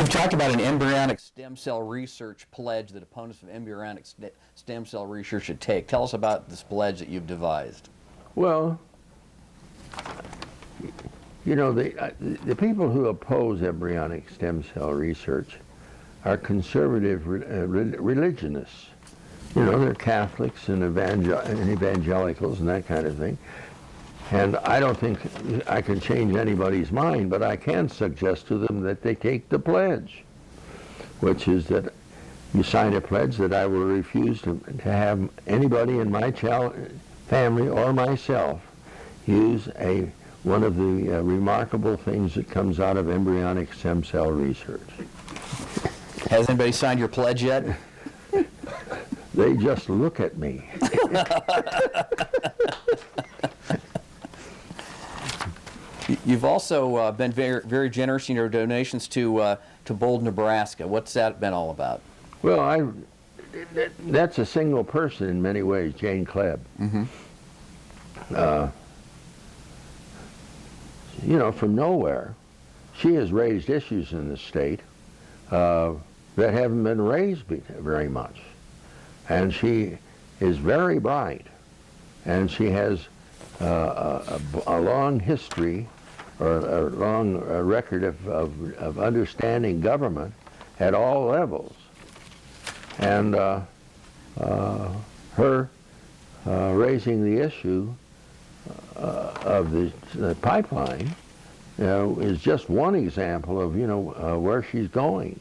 We've talked about an embryonic stem cell research pledge that opponents of embryonic stem cell research should take. Tell us about this pledge that you've devised. Well, you know, the people who oppose embryonic stem cell research are conservative religionists. You know, they're Catholics and evangelicals and that kind of thing. And I don't think I can change anybody's mind, but I can suggest to them that they take the pledge, which is that you sign a pledge that I will refuse to have anybody in my family or myself use one of the remarkable things that comes out of embryonic stem cell research. Has anybody signed your pledge yet? They just look at me. You've also been very, very generous in your donations to Bold, Nebraska. What's that been all about? Well, that's a single person in many ways, Jane Klebb. Mm-hmm. You know, from nowhere, she has raised issues in the state that haven't been raised very much. And she is very bright, and she has a long history or a long record of understanding government at all levels. And her raising the issue of the pipeline is just one example of, you know, where she's going.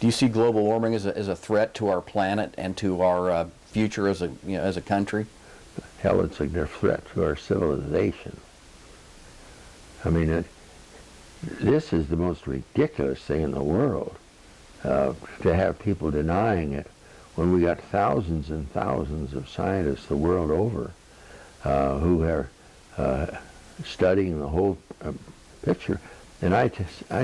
Do you see global warming as a threat to our planet and to our future as a country? Hell, it's a threat to our civilization. I mean, this is the most ridiculous thing in the world, to have people denying it when we got thousands and thousands of scientists the world over who are studying the whole picture. And I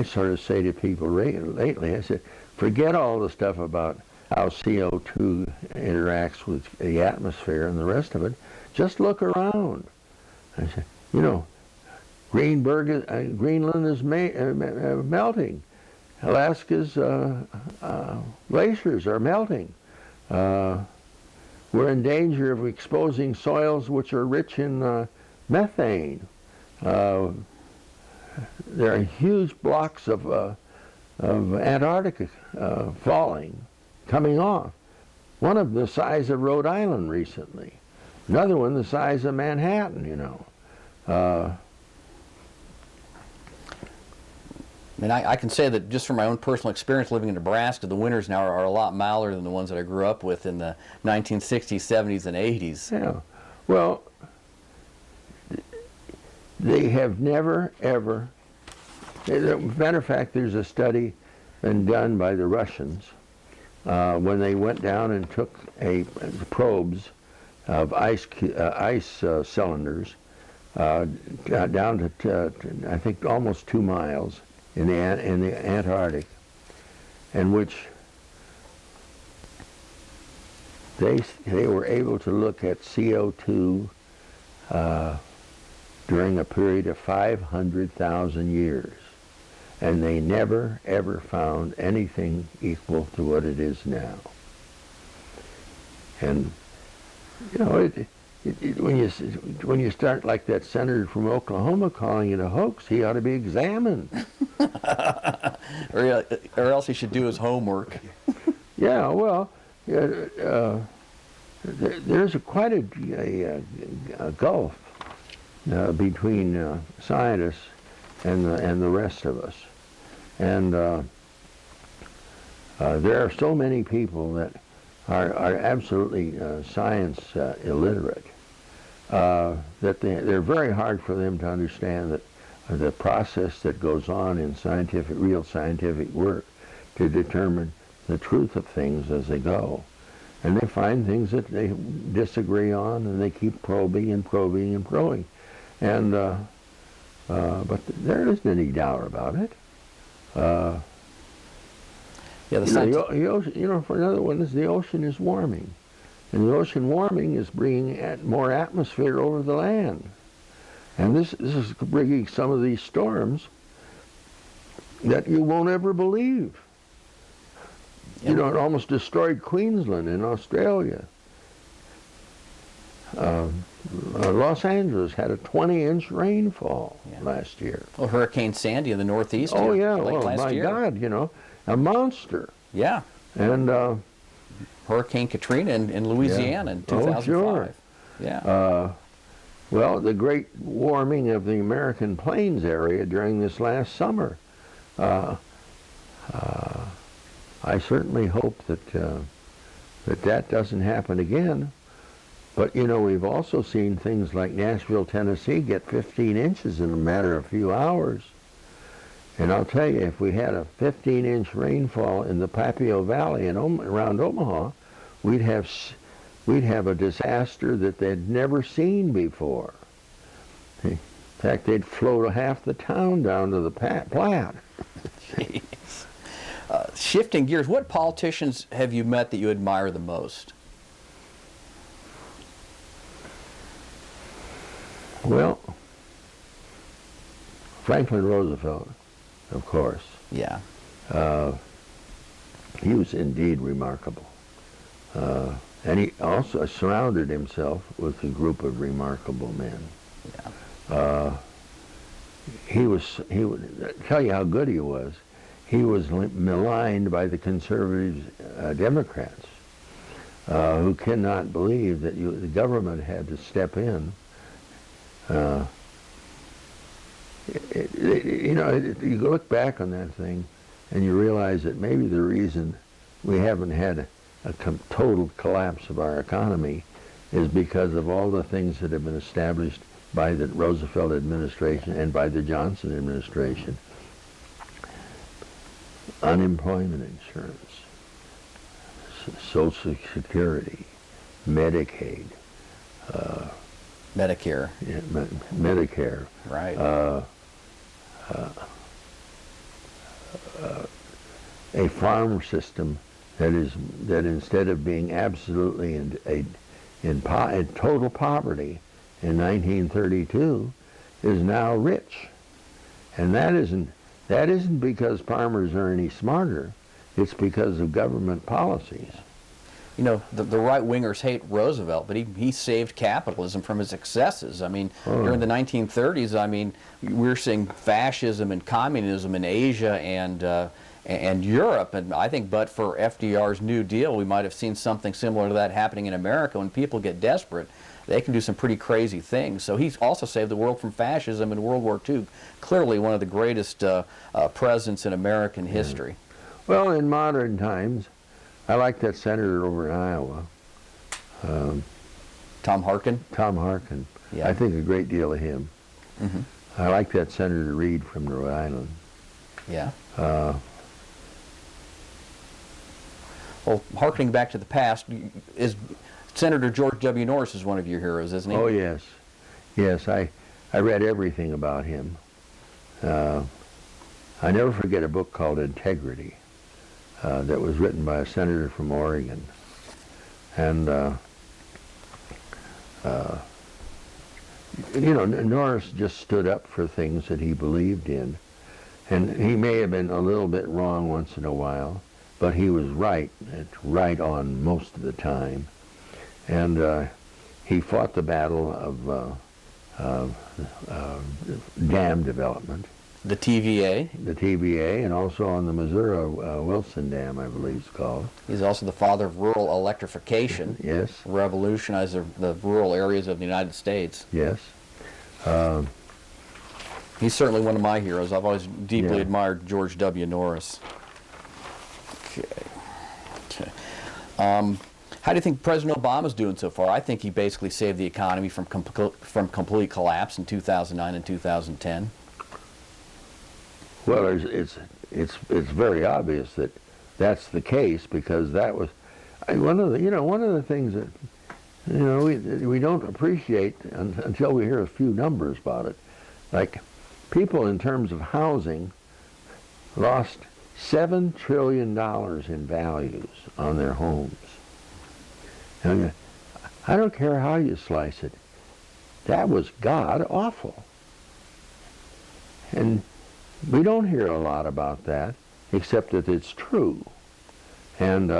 sort of say to people lately, I said, forget all the stuff about how CO2 interacts with the atmosphere and the rest of it. Just look around. I said, you know, Greenland is melting. Alaska's glaciers are melting. We're in danger of exposing soils which are rich in methane. There are huge blocks of Antarctica falling, coming off. One of them the size of Rhode Island recently. Another one the size of Manhattan, you know. I mean, I can say that just from my own personal experience living in Nebraska, the winters now are a lot milder than the ones that I grew up with in the 1960s, 70s, and 80s. Yeah. Well, they have never, ever... As a matter of fact, there's a study been done by the Russians when they went down and took probes of ice cylinders down to I think almost 2 miles in the Antarctic, in which they were able to look at CO2 during a period of 500,000 years. And they never, ever found anything equal to what it is now. And, you know, when you start like that senator from Oklahoma calling it a hoax, he ought to be examined. Or else he should do his homework. Yeah, well, there's quite a gulf between scientists and the rest of us. And there are so many people that are absolutely science illiterate that they're very hard for them to understand that the process that goes on in real scientific work to determine the truth of things as they go. And they find things that they disagree on, and they keep probing and probing and probing. And but there isn't any doubt about it. You know, for another one, the ocean is warming. And the ocean warming is bringing more atmosphere over the land. And this is bringing some of these storms that you won't ever believe. You know, it almost destroyed Queensland in Australia. Los Angeles had a 20-inch rainfall last year. Well, Hurricane Sandy in the Northeast. Oh, here, yeah. late Well, last my year. God, you know, a monster. Yeah. And Hurricane Katrina in Louisiana in 2005. Oh, sure. Yeah. Well, the great warming of the American Plains area during this last summer. I certainly hope that that doesn't happen again. But, you know, we've also seen things like Nashville, Tennessee get 15 inches in a matter of a few hours. And I'll tell you, if we had a 15-inch rainfall in the Papio Valley and around Omaha, we'd have a disaster that they'd never seen before. In fact, they'd float half the town down to the Platte. Jeez. Shifting gears, what politicians have you met that you admire the most? Well, Franklin Roosevelt, of course. Yeah. He was indeed remarkable. And he also surrounded himself with a group of remarkable men. Yeah. He would tell you how good he was. He was maligned by the conservative Democrats who cannot believe that the government had to step in. You look back on that thing and you realize that maybe the reason we haven't had a total collapse of our economy is because of all the things that have been established by the Roosevelt administration and by the Johnson administration. Unemployment insurance, Social Security, Medicaid, Medicare. yeah, Medicare, Right. a farm system that instead of being absolutely in total poverty in 1932 is now rich, and that isn't because farmers are any smarter. It's because of government policies. You know, the right-wingers hate Roosevelt, but he saved capitalism from his excesses. I mean, during the 1930s, I mean, we're seeing fascism and communism in Asia and Europe, and I think but for FDR's New Deal, we might have seen something similar to that happening in America. When people get desperate, they can do some pretty crazy things. So he's also saved the world from fascism in World War II. Clearly one of the greatest presidents in American history. Well, in modern times, I like that senator over in Iowa. Tom Harkin? Tom Harkin. Yeah. I think a great deal of him. Mm-hmm. I like that Senator Reid from Rhode Island. Yeah. Well, harkening back to the past, is Senator George W. Norris is one of your heroes, isn't he? Oh, yes. Yes, I read everything about him. I never forget a book called Integrity that was written by a senator from Oregon. And, you know, Norris just stood up for things that he believed in. And he may have been a little bit wrong once in a while, but he was right on most of the time. And he fought the battle of dam development. The TVA. The TVA, and also on the Missouri Wilson Dam, I believe it's called. He's also the father of rural electrification. Yes. Revolutionized the rural areas of the United States. Yes. He's certainly one of my heroes. I've always deeply Yeah. admired George W. Norris. Okay. How do you think President Obama's doing so far? I think he basically saved the economy from complete collapse in 2009 and 2010. Well, it's very obvious that that's the case, because that was one of the things that we don't appreciate until we hear a few numbers about it. Like, people in terms of housing lost $7 trillion in values on their homes. And I don't care how you slice it. That was god awful. And we don't hear a lot about that, except that it's true. And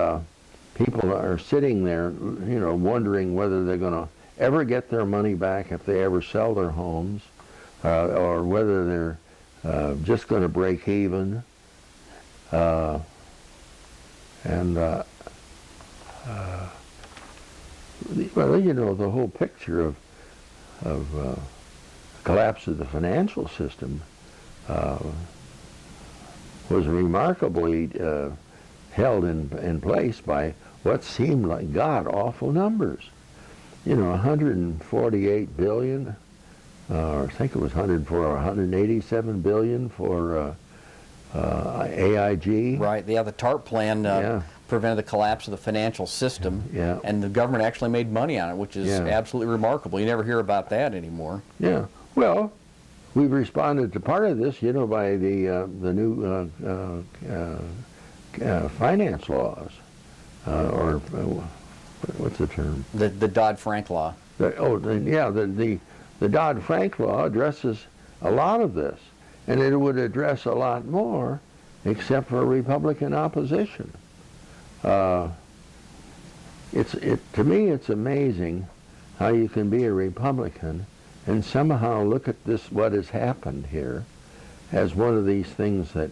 people are sitting there, you know, wondering whether they're going to ever get their money back if they ever sell their homes, or whether they're just going to break even. Well, you know, the whole picture of collapse of the financial system was remarkably held in place by what seemed like god-awful numbers. You know, 148 billion, or I think it was 187 billion for AIG. Right. Yeah, the TARP plan prevented the collapse of the financial system, and the government actually made money on it, which is absolutely remarkable. You never hear about that anymore. Yeah. Well, we've responded to part of this, you know, by the new finance laws, or what's the term? The Dodd-Frank law. The Dodd-Frank law addresses a lot of this, and it would address a lot more, except for Republican opposition. To me, it's amazing how you can be a Republican and somehow look at this, what has happened here, as one of these things that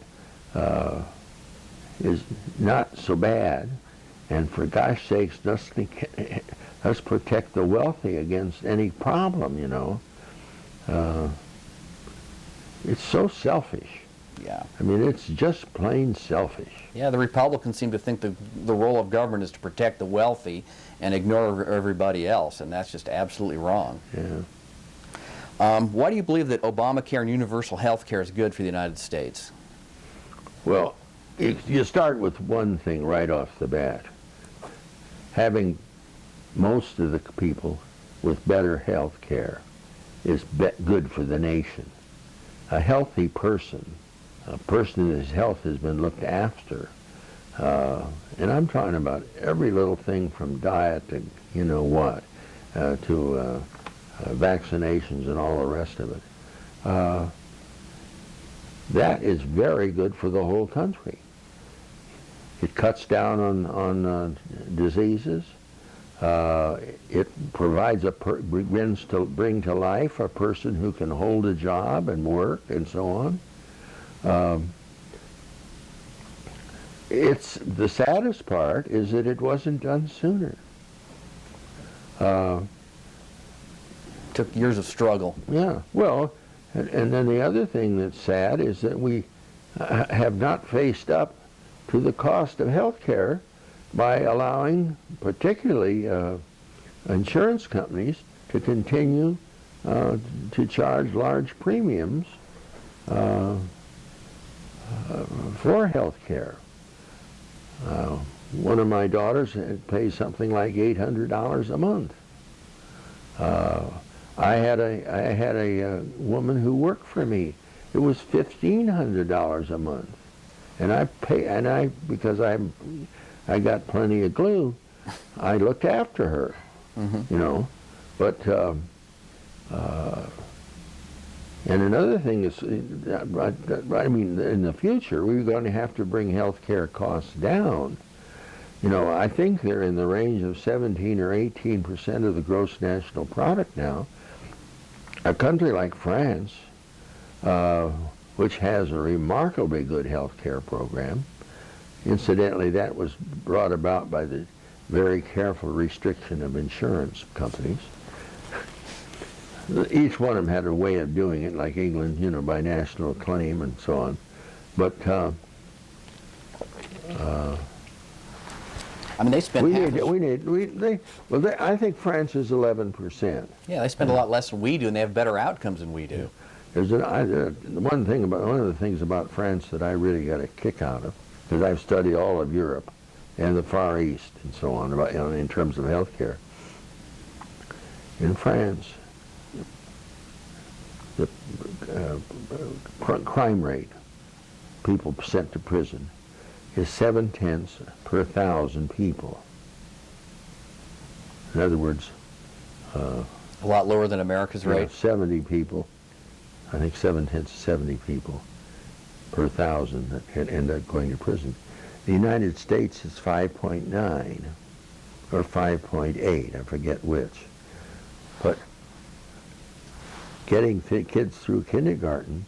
is not so bad, and for gosh sakes, let's protect the wealthy against any problem, you know. It's so selfish. Yeah. I mean, it's just plain selfish. Yeah, the Republicans seem to think the role of government is to protect the wealthy and ignore everybody else, and that's just absolutely wrong. Yeah. Why do you believe that Obamacare and universal health care is good for the United States? Well, you start with one thing right off the bat. Having most of the people with better health care is good for the nation. A healthy person, a person whose health has been looked after, and I'm talking about every little thing from diet to you know what, to vaccinations and all the rest of it. That is very good for the whole country. It cuts down on diseases. It provides begins to bring to life a person who can hold a job and work and so on. It's the saddest part is that it wasn't done sooner. Took years of struggle. Yeah, well, and then the other thing that's sad is that we have not faced up to the cost of health care by allowing particularly insurance companies to continue to charge large premiums for health care. One of my daughters pays something like $800 a month. I had a woman who worked for me. It was $1,500 a month, and because I got plenty of glue, I looked after her, you know. But and another thing is, I mean, in the future we're going to have to bring health care costs down. You know, I think they're in the range of 17 or 18% of the gross national product now. A country like France, which has a remarkably good health care program, incidentally, that was brought about by the very careful restriction of insurance companies. Each one of them had a way of doing it, like England, you know, by national claim and so on. But I mean, they spend I think France is 11%. Yeah, they spend a lot less than we do, and they have better outcomes than we do. There's one of the things about France that I really got a kick out of, because I've studied all of Europe and the Far East and so on, about, you know, in terms of health care. In France, the crime rate, people sent to prison, is 0.7 per 1,000 people. In other words, A lot lower than America's rate. 70 people I think 70 people per 1,000 that can end up going to prison. The United States is 5.9 or 5.8, I forget which. But getting kids through kindergartens,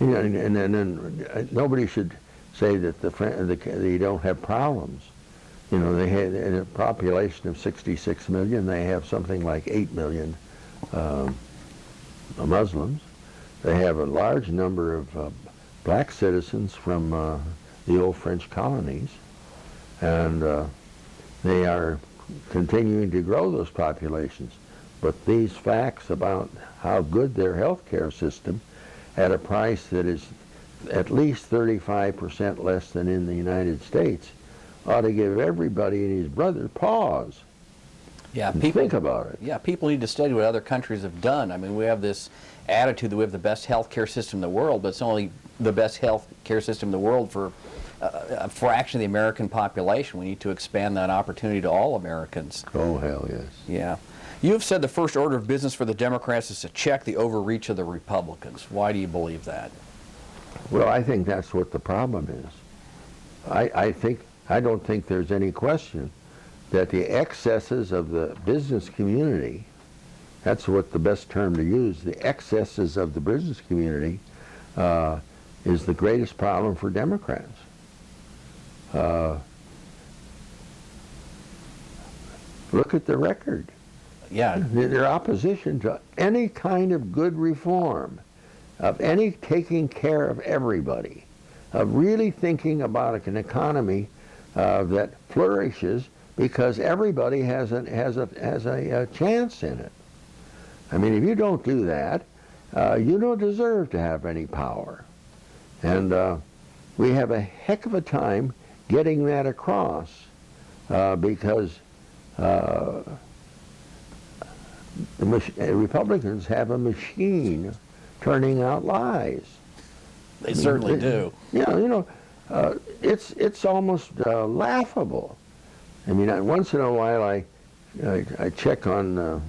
you know, and then nobody should say that they don't have problems. You know, they have in a population of 66 million, they have something like 8 million Muslims. They have a large number of black citizens from the old French colonies, and they are continuing to grow those populations. But these facts about how good their health care system at a price that is at least 35% less than in the United States ought to give everybody and his brother pause. Yeah, think about it. Yeah, people need to study what other countries have done. I mean, we have this attitude that we have the best health care system in the world, but it's only the best health care system in the world for a fraction of the American population. We need to expand that opportunity to all Americans. Oh, hell yes. Yeah. You have said the first order of business for the Democrats is to check the overreach of the Republicans. Why do you believe that? Well, I think that's what the problem is. I don't think there's any question that the excesses of the business community, that's what the best term to use, the excesses of the business community is the greatest problem for Democrats. Look at the record. Yeah. Their opposition to any kind of good reform, of any taking care of everybody, of really thinking about an economy that flourishes because everybody has a chance in it. I mean, if you don't do that, you don't deserve to have any power. And we have a heck of a time getting that across because Republicans have a machine turning out lies. They certainly do. Yeah, you know, it's almost laughable. I mean, once in a while I check on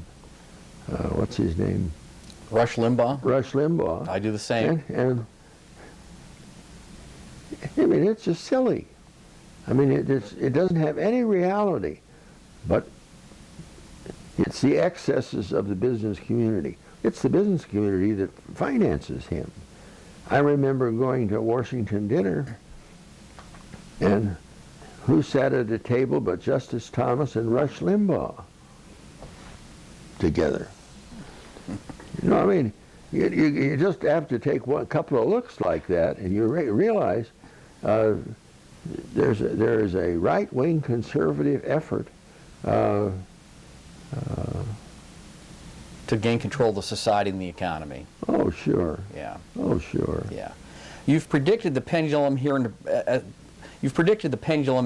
what's his name? Rush Limbaugh? Rush Limbaugh. I do the same. And I mean, it's just silly. I mean, it doesn't have any reality, but it's the excesses of the business community. It's the business community that finances him. I remember going to a Washington dinner, and who sat at a table but Justice Thomas and Rush Limbaugh together? You know, I mean, you just have to take a couple of looks like that, and you realize there is a right-wing conservative effort to gain control of the society and the economy. Oh, sure. Yeah. Oh, sure. Yeah. You've predicted the pendulum here in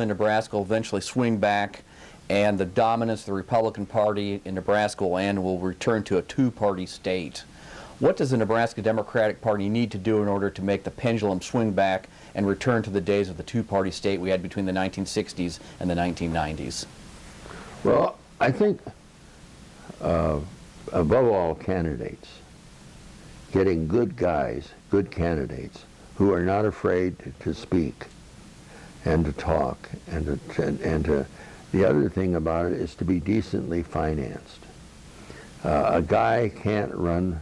Nebraska will eventually swing back, and the dominance of the Republican Party in Nebraska will end and will return to a two-party state. What does the Nebraska Democratic Party need to do in order to make the pendulum swing back and return to the days of the two-party state we had between the 1960s and the 1990s? Well, I think above all candidates, getting good guys, good candidates, who are not afraid to speak and to talk and to the other thing about it is to be decently financed. A guy can't run,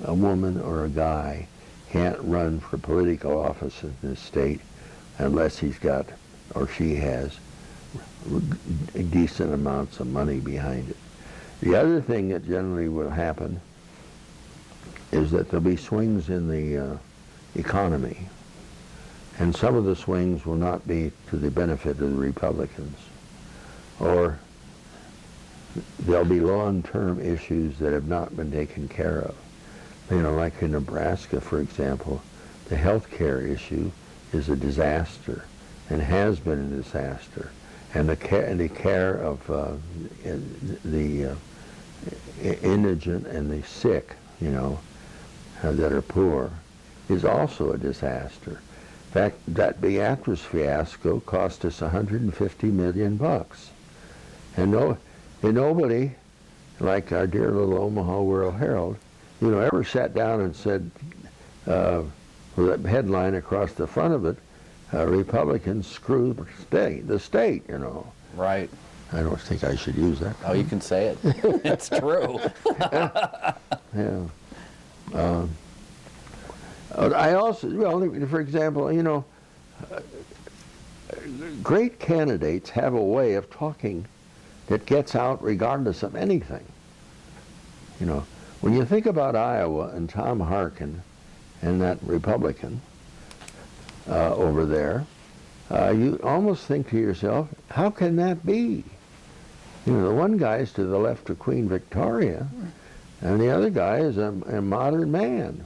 a woman or a guy can't run for political office in this state unless he's got, or she has, decent amounts of money behind it. The other thing that generally will happen is that there'll be swings in the economy, and some of the swings will not be to the benefit of the Republicans, or there'll be long-term issues that have not been taken care of. You know, like in Nebraska, for example, the health care issue is a disaster and has been a disaster. And the care of the indigent and the sick, you know, that are poor, is also a disaster. In fact, that Beatrice fiasco cost us $150 million. And nobody, like our dear little Omaha World Herald, ever sat down and said, with a headline across the front of it, Republicans screw the state, Right. I don't think I should use that. Oh, you can say it. It's true. Yeah. I also, for example, great candidates have a way of talking that gets out regardless of anything. When you think about Iowa and Tom Harkin and that Republican over there, you almost think to yourself, how can that be? The one guy's to the left of Queen Victoria, and the other guy is a modern man,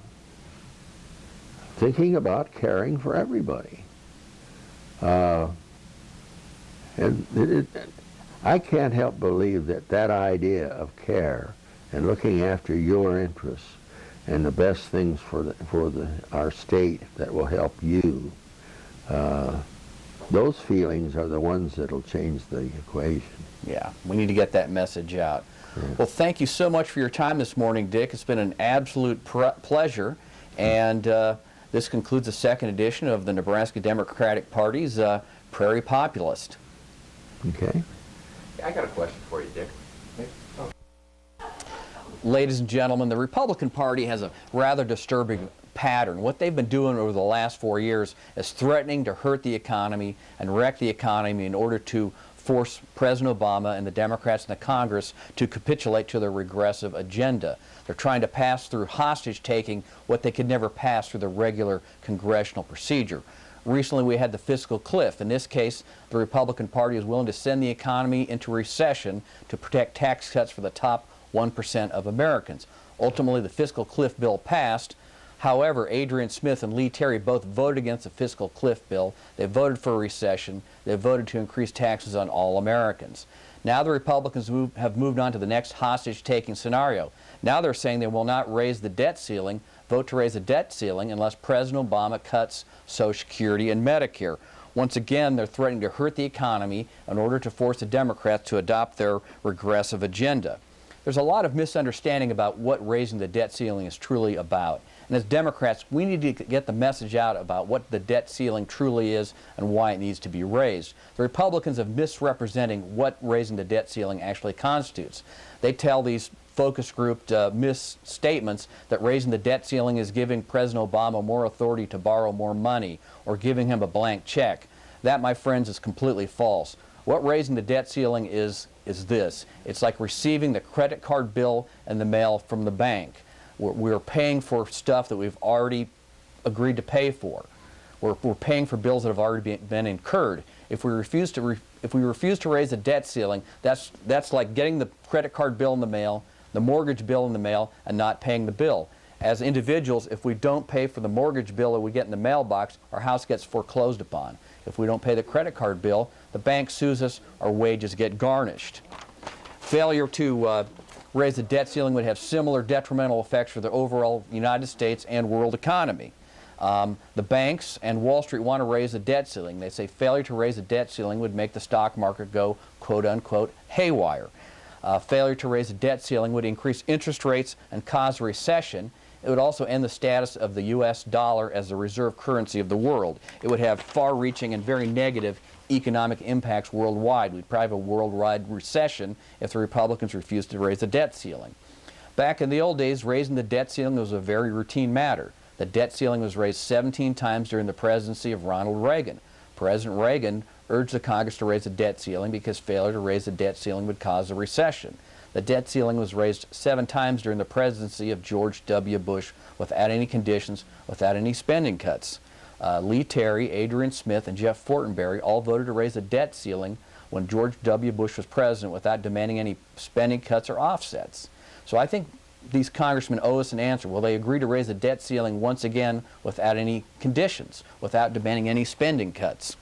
thinking about caring for everybody. I can't help believe that idea of care and looking after your interests and the best things for our state that will help you, those feelings are the ones that'll change the equation. Yeah, we need to get that message out. Yeah. Well, thank you so much for your time this morning, Dick. It's been an absolute pleasure. And this concludes the second edition of the Nebraska Democratic Party's Prairie Populist. Okay. I got a question for you, Dick. Ladies and gentlemen, the Republican Party has a rather disturbing pattern. What they've been doing over the last 4 years is threatening to hurt the economy and wreck the economy in order to force President Obama and the Democrats in the Congress to capitulate to their regressive agenda. They're trying to pass through hostage-taking what they could never pass through the regular congressional procedure. Recently, we had the fiscal cliff. In this case, the Republican Party is willing to send the economy into recession to protect tax cuts for the top 1% of Americans. Ultimately, the fiscal cliff bill passed. However, Adrian Smith and Lee Terry both voted against the fiscal cliff bill. They voted for a recession. They voted to increase taxes on all Americans. Now the Republicans have moved on to the next hostage-taking scenario. Now they're saying they will not raise the debt ceiling, vote to raise the debt ceiling unless President Obama cuts Social Security and Medicare. Once again, they're threatening to hurt the economy in order to force the Democrats to adopt their regressive agenda. There's a lot of misunderstanding about what raising the debt ceiling is truly about. And as Democrats, we need to get the message out about what the debt ceiling truly is and why it needs to be raised. The Republicans are misrepresenting what raising the debt ceiling actually constitutes. They tell these focus group misstatements that raising the debt ceiling is giving President Obama more authority to borrow more money or giving him a blank check. That, my friends, is completely false. What raising the debt ceiling is this. It's like receiving the credit card bill in the mail from the bank. We're paying for stuff that we've already agreed to pay for. We're paying for bills that have already been incurred. If we refuse to raise the debt ceiling, that's like getting the credit card bill in the mail, the mortgage bill in the mail, and not paying the bill. As individuals, if we don't pay for the mortgage bill that we get in the mailbox, our house gets foreclosed upon. If we don't pay the credit card bill, the bank sues us, our wages get garnished. Failure to raise the debt ceiling would have similar detrimental effects for the overall United States and world economy. The banks and Wall Street want to raise the debt ceiling. They say failure to raise the debt ceiling would make the stock market go, quote unquote, haywire. Failure to raise the debt ceiling would increase interest rates and cause a recession. It would also end the status of the U.S. dollar as the reserve currency of the world. It would have far-reaching and very negative economic impacts worldwide. We'd probably have a worldwide recession if the Republicans refused to raise the debt ceiling. Back in the old days, raising the debt ceiling was a very routine matter. The debt ceiling was raised 17 times during the presidency of Ronald Reagan. President Reagan urged the Congress to raise the debt ceiling because failure to raise the debt ceiling would cause a recession. The debt ceiling was raised 7 times during the presidency of George W. Bush without any conditions, without any spending cuts. Lee Terry, Adrian Smith, and Jeff Fortenberry all voted to raise the debt ceiling when George W. Bush was president without demanding any spending cuts or offsets. So I think these congressmen owe us an answer. Will they agree to raise the debt ceiling once again without any conditions, without demanding any spending cuts?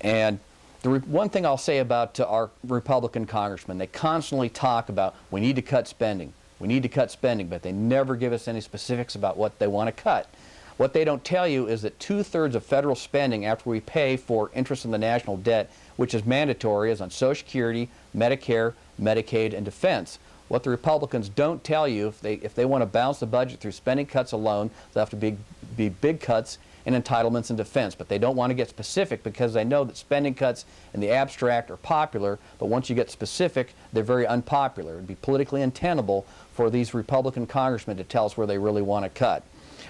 And the one thing I'll say about our Republican congressmen, they constantly talk about we need to cut spending, but they never give us any specifics about what they want to cut. What they don't tell you is that 2/3 of federal spending after we pay for interest in the national debt, which is mandatory, is on Social Security, Medicare, Medicaid, and defense. What the Republicans don't tell you, if they want to balance the budget through spending cuts alone, they'll have to be big cuts in entitlements and defense. But they don't want to get specific because they know that spending cuts in the abstract are popular, but once you get specific, they're very unpopular. It would be politically untenable for these Republican congressmen to tell us where they really want to cut.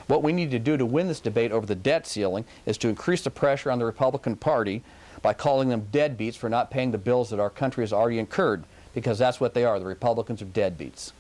What we need to do to win this debate over the debt ceiling is to increase the pressure on the Republican Party by calling them deadbeats for not paying the bills that our country has already incurred, because that's what they are. The Republicans are deadbeats.